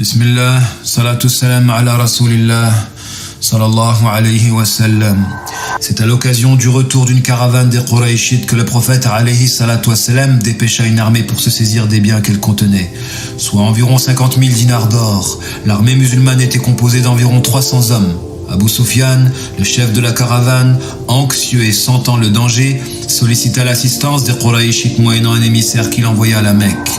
Bismillah, salatu salam ala rasulillah, sallallahu alayhi wa sallam. C'est à l'occasion du retour d'une caravane des Qurayshites que le prophète alayhi salatu wa salam dépêcha une armée pour se saisir des biens qu'elle contenait, soit environ 50 000 dinars d'or. L'armée musulmane était composée d'environ 300 hommes. Abu Sufyan, le chef de la caravane, anxieux et sentant le danger, sollicita l'assistance des Qurayshites moyennant un émissaire qu'il envoya à la Mecque.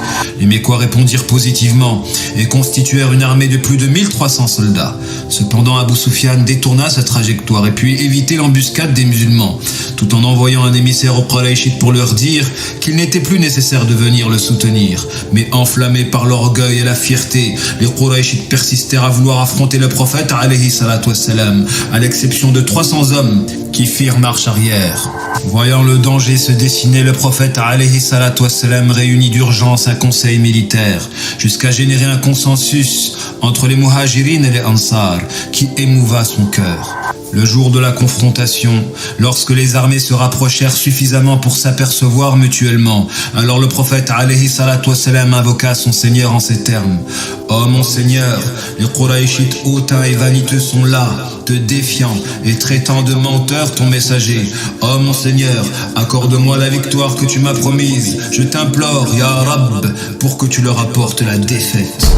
Les Mécois répondirent positivement et constituèrent une armée de plus de 1300 soldats. Cependant, Abu Sufyan détourna sa trajectoire et put éviter l'embuscade des musulmans, tout en envoyant un émissaire aux Qurayshites pour leur dire qu'il n'était plus nécessaire de venir le soutenir. Mais enflammés par l'orgueil et la fierté, les Qurayshites persistèrent à vouloir affronter le prophète alayhi salatu wassalam, à l'exception de 300 hommes qui firent marche arrière. Voyant le danger se dessiner, le prophète alayhi salatu wassalam réunit d'urgence un conseil militaire, jusqu'à générer un consensus entre les muhajirines et les ansar, qui émouva son cœur. Le jour de la confrontation, lorsque les armées se rapprochèrent suffisamment pour s'apercevoir mutuellement, alors le prophète alayhi salatu wassalam invoqua son Seigneur en ces termes: « Oh mon Seigneur, les Qurayshites hautains et vaniteux sont là, te défiant et traitant de menteur ton messager. Oh mon Seigneur, accorde-moi la victoire que tu m'as promise. Je t'implore, Ya Rabb, pour que tu leur apportes la défaite. »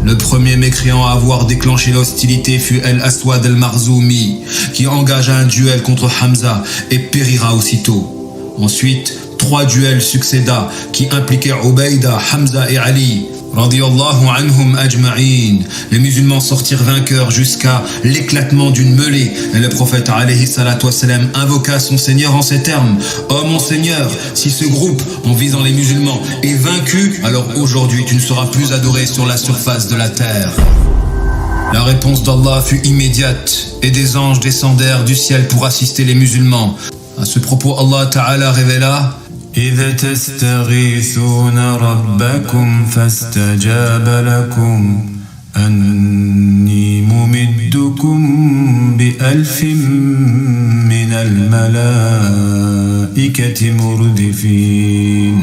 Le premier mécréant à avoir déclenché l'hostilité fut El-Aswad El-Marzoumi, qui engagea un duel contre Hamza et périra aussitôt. Ensuite, 3 duels succéda qui impliquèrent Ubayda, Hamza et Ali. Radiyallahu anhum ajma'in. Les musulmans sortirent vainqueurs jusqu'à l'éclatement d'une mêlée et le prophète alayhi salatu wassalam invoqua son Seigneur en ces termes: « Oh mon Seigneur, si ce groupe, en visant les musulmans, est vaincu, alors aujourd'hui tu ne seras plus adoré sur la surface de la terre. » La réponse d'Allah fut immédiate et des anges descendèrent du ciel pour assister les musulmans. À ce propos, Allah Ta'ala révéla: إذ تستغيثون ربكم فاستجاب لكم أني ممدكم بألف من الملائكة مردفين.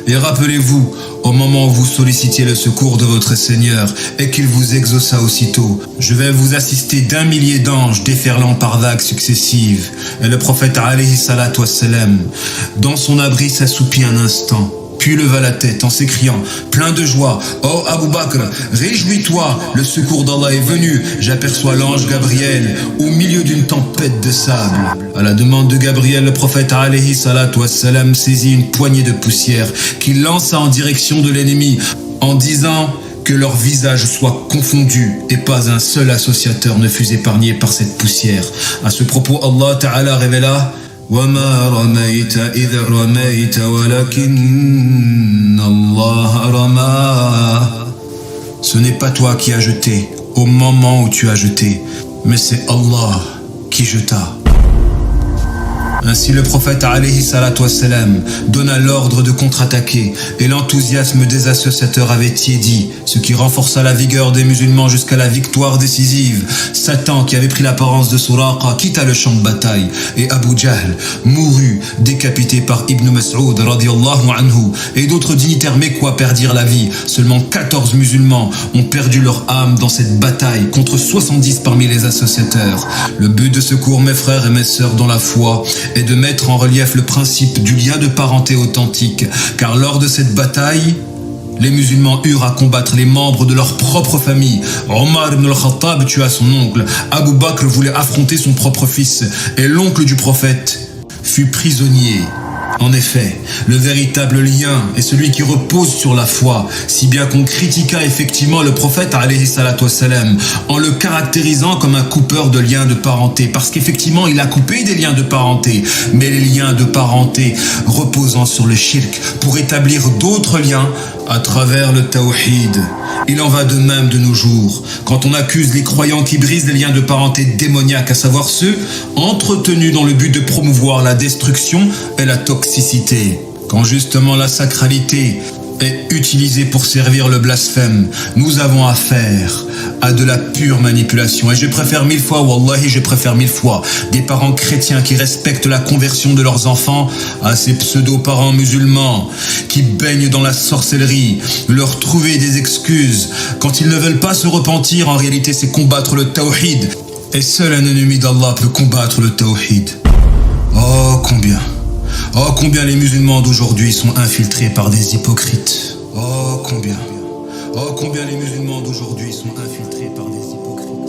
Et rappelez-vous, au moment où vous sollicitiez le secours de votre Seigneur et qu'il vous exauça aussitôt, je vais vous assister d'1 millier d'anges déferlant par vagues successives. Et le prophète alayhi salatu wassalam, dans son abri, s'assoupit un instant, puis leva la tête en s'écriant, plein de joie: « Oh Abu Bakr, réjouis-toi, le secours d'Allah est venu. J'aperçois l'ange Gabriel au milieu d'une tempête de sable. » À la demande de Gabriel, le prophète alayhi salatu wassalam saisit une poignée de poussière qu'il lança en direction de l'ennemi en disant que leurs visages soient confondus et pas un seul associateur ne fût épargné par cette poussière. À ce propos, Allah Ta'ala révéla: وَمَا رَمَيْتَ إِذْ رَمَيْتَ وَلَكِنَّ اللَّهَ رَمَى. Ce n'est pas toi qui as jeté au moment où tu as jeté, mais c'est Allah qui jeta. Ainsi le prophète alayhi salatu wassalam donna l'ordre de contre-attaquer et l'enthousiasme des associateurs avait tiédi, ce qui renforça la vigueur des musulmans jusqu'à la victoire décisive. Satan, qui avait pris l'apparence de Suraqa, quitta le champ de bataille et Abu Jahl mourut décapité par Ibn Mas'ud radiyallahu anhu, et d'autres dignitaires mécois perdirent la vie. Seulement 14 musulmans ont perdu leur âme dans cette bataille contre 70 parmi les associateurs. Le but de ce cours, mes frères et mes sœurs dans la foi, et de mettre en relief le principe du lien de parenté authentique, car lors de cette bataille, les musulmans eurent à combattre les membres de leur propre famille. Omar ibn al-Khattab tua son oncle, Abu Bakr voulait affronter son propre fils, et l'oncle du prophète fut prisonnier. En effet, le véritable lien est celui qui repose sur la foi, si bien qu'on critiqua effectivement le prophète alayhi salatu wassalam en le caractérisant comme un coupeur de liens de parenté, parce qu'effectivement il a coupé des liens de parenté, mais les liens de parenté reposant sur le shirk pour établir d'autres liens à travers le tawhid. Il en va de même de nos jours, quand on accuse les croyants qui brisent les liens de parenté démoniaques, à savoir ceux entretenus dans le but de promouvoir la destruction et la toxicité. Quand justement la sacralité est utilisée pour servir le blasphème, nous avons affaire à de la pure manipulation. Et je préfère 1000 fois, wallahi, je préfère 1000 fois des parents chrétiens qui respectent la conversion de leurs enfants à ces pseudo-parents musulmans qui baignent dans la sorcellerie, leur trouver des excuses. Quand ils ne veulent pas se repentir, en réalité c'est combattre le tawhid. Et seul un ennemi d'Allah peut combattre le tawhid. Oh combien les musulmans d'aujourd'hui sont infiltrés par des hypocrites. Oh combien les musulmans d'aujourd'hui sont infiltrés par des hypocrites.